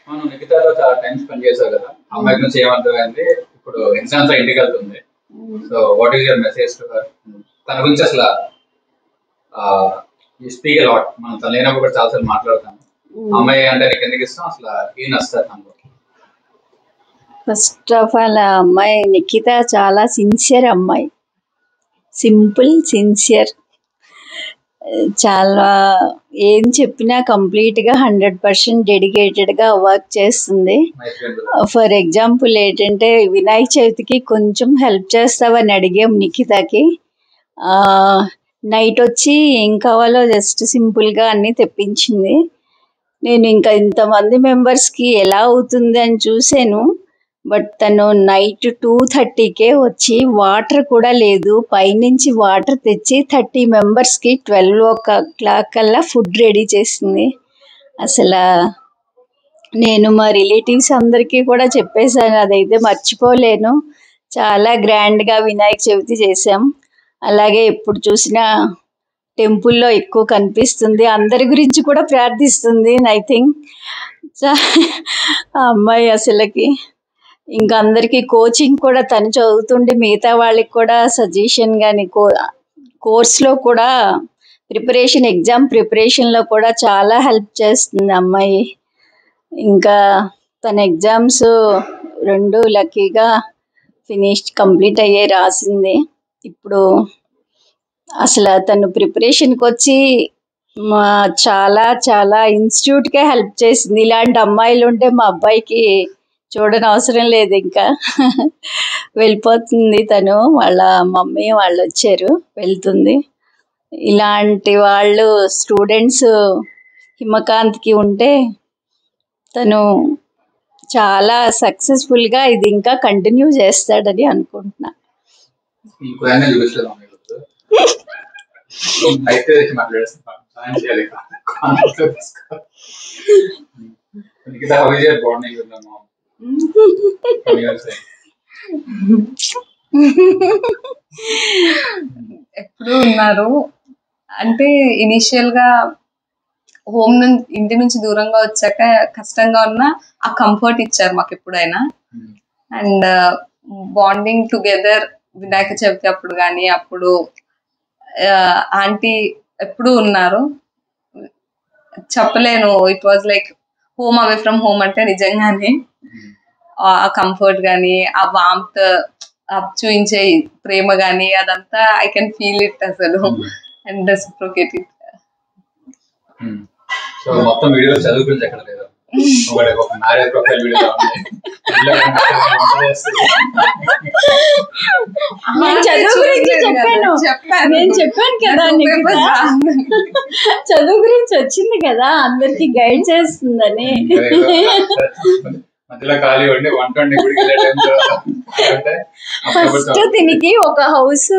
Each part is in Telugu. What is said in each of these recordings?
మనం నిఖితాతో చాలా టైం స్పెండ్ చేసావు కదా, అమ్మాయి నుంచి ఏమర్థమైంది, ఇప్పుడు ఎగ్జామ్స్ ఇంటికి వెళ్తుంది. So what is your message to her? తన గురించి అసలు ఈ స్పీక్ అలాట్, మనం తను లేనప్పుడు కూడా చాలాసార్లు మాట్లాడతాము. అమ్మాయి అంటే నీకు ఎందుకు ఇష్టం, అసలు ఏం నచ్చుతుంది తనలో? ఫస్ట్ ఆఫ్ ఆల్ ఆ అమ్మాయి నిఖిత చాలా సిన్సియర్ అమ్మాయి, సింపుల్ సిన్సియర్, చాలా ఏం చెప్పినా కంప్లీట్గా 100% డెడికేటెడ్గా వర్క్ చేస్తుంది. ఫర్ ఎగ్జాంపుల్ ఏంటంటే వినాయక చవితికి కొంచెం హెల్ప్ చేస్తావని అడిగాం నిఖితకి. నైట్ వచ్చి ఏం కావాలో జస్ట్ సింపుల్గా అన్నీ తెప్పించింది. నేను ఇంకా ఇంతమంది మెంబర్స్కి ఎలా అవుతుంది అని చూసాను. బట్ తను నైట్ 2:30కే వచ్చి వాటర్ కూడా లేదు, పైనుంచి వాటర్ తెచ్చి 30 మెంబర్స్కి 12 o'clock కల్లా ఫుడ్ రెడీ చేసింది. అసలు నేను మా రిలేటివ్స్ అందరికీ కూడా చెప్పేశాను, అదైతే మర్చిపోలేను. చాలా గ్రాండ్గా వినాయక చవితి చేసాం. అలాగే ఎప్పుడు చూసినా టెంపుల్లో ఎక్కువ కనిపిస్తుంది, అందరి గురించి కూడా ప్రార్థిస్తుంది. ఐ థింక్ ఆ అమ్మాయి అసలుకి ఇంకా అందరికీ కోచింగ్ కూడా తను చదువుతుండే, మిగతా వాళ్ళకి కూడా సజెషన్ కానీ కోర్స్లో కూడా ఎగ్జామ్ ప్రిపరేషన్లో కూడా చాలా హెల్ప్ చేస్తుంది అమ్మాయి. ఇంకా తన ఎగ్జామ్స్ 2 లక్కీగా కంప్లీట్ అయ్యే రాసింది. ఇప్పుడు అసలు తను ప్రిపరేషన్కి వచ్చి చాలా చాలా ఇన్స్టిట్యూట్కే హెల్ప్ చేసింది. ఇలాంటి అమ్మాయిలు ఉంటే మా అబ్బాయికి చూడని అవసరం లేదు, ఇంకా వెళ్ళిపోతుంది. తను వాళ్ళ మమ్మీ వాళ్ళు వచ్చారు, వెళ్తుంది. ఇలాంటి వాళ్ళు స్టూడెంట్స్ హిమకాంత్కి ఉంటే తను చాలా సక్సెస్ఫుల్గా ఇది ఇంకా కంటిన్యూ చేస్తాడని అనుకుంటున్నా. ఎప్పుడు ఉన్నారు అంటే ఇనిషియల్ గా ఇంటి నుంచి దూరంగా వచ్చాక కష్టంగా ఉన్నా ఆ కంఫర్ట్ ఇచ్చారు మాకు ఎప్పుడైనా. And bonding together Vinayaka Chavithi అప్పుడు కానీ అప్పుడు ఆంటీ ఎప్పుడు ఉన్నారు. చెప్పలేను, it was like home away from home అంటే నిజంగానే ఆ కంఫర్ట్ కానీ ఆ వామ్త్ చూపించే ప్రేమ కానీ అదంతా ఐ కెన్ ఫీల్ ఇట్ అసలు అండ్ రెసిప్రోకేట్ ఇట్. సో మొత్తం వీడియో చదువు గురించి ఎక్కడ లేదు, ఒక మ్యారేజ్ ప్రొఫైల్ వీడియో నేను చదువు గురించి చెప్పాను కదా, చదువు గురించి వచ్చింది కదా, అందరికి గైడ్ చేస్తుందని. మధ్యలో ఖాళీ ఉండి 120 ఫస్ట్ దీనికి ఒక హౌస్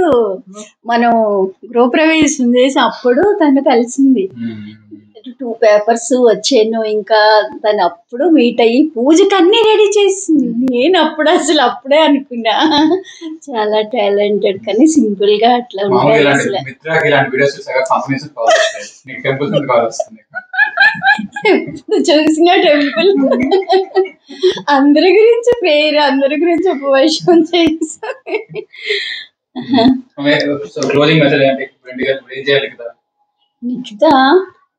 మనం గృహప్రవేశం చేసి అప్పుడు తను కలిసింది. 2 పేపర్స్ వచ్చాను, ఇంకా తను అప్పుడు మీట్ అయ్యి పూజకి అన్ని రెడీ చేసింది. నేను అప్పుడే అనుకున్నా చాలా టాలెంటెడ్, కానీ సింపుల్ గా అట్లా ఉంటాయి. అసలు ఎప్పుడు చూసిన టెంపుల్, అందరి గురించి ప్రేయర్, అందరి గురించి ఉపవాసం చేసి. నిఖిత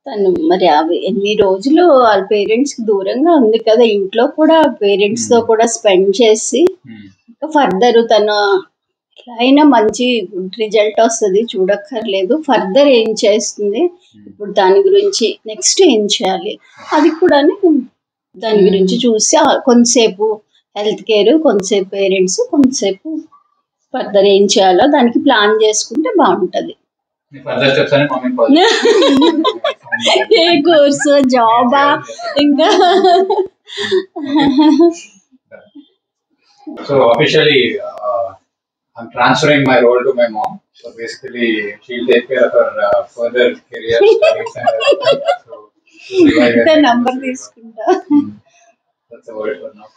తను మరి ఎన్ని రోజులు వాళ్ళ పేరెంట్స్ కి దూరంగా ఉంది కదా, ఇంట్లో కూడా పేరెంట్స్ తో కూడా స్పెండ్ చేసి ఫర్దర్ తను అయినా మంచి గుడ్ రిజల్ట్ వస్తుంది, చూడక్కర్లేదు. ఫర్దర్ ఏం చేస్తుంది ఇప్పుడు దాని గురించి, నెక్స్ట్ ఏం చేయాలి అది కూడా దాని గురించి చూసి కొంతసేపు హెల్త్ కేర్, కొంతసేపు పేరెంట్స్, కొంతసేపు ఫర్దర్ ఏం చేయాలో దానికి ప్లాన్ చేసుకుంటే బాగుంటది. ఏ కోర్సు, జాబా, ఇంకా So officially, I'm transferring my role to my mom. So basically, she'll take care of her further career studies and everything. So, number తీసుకుంటా. That's about it for now.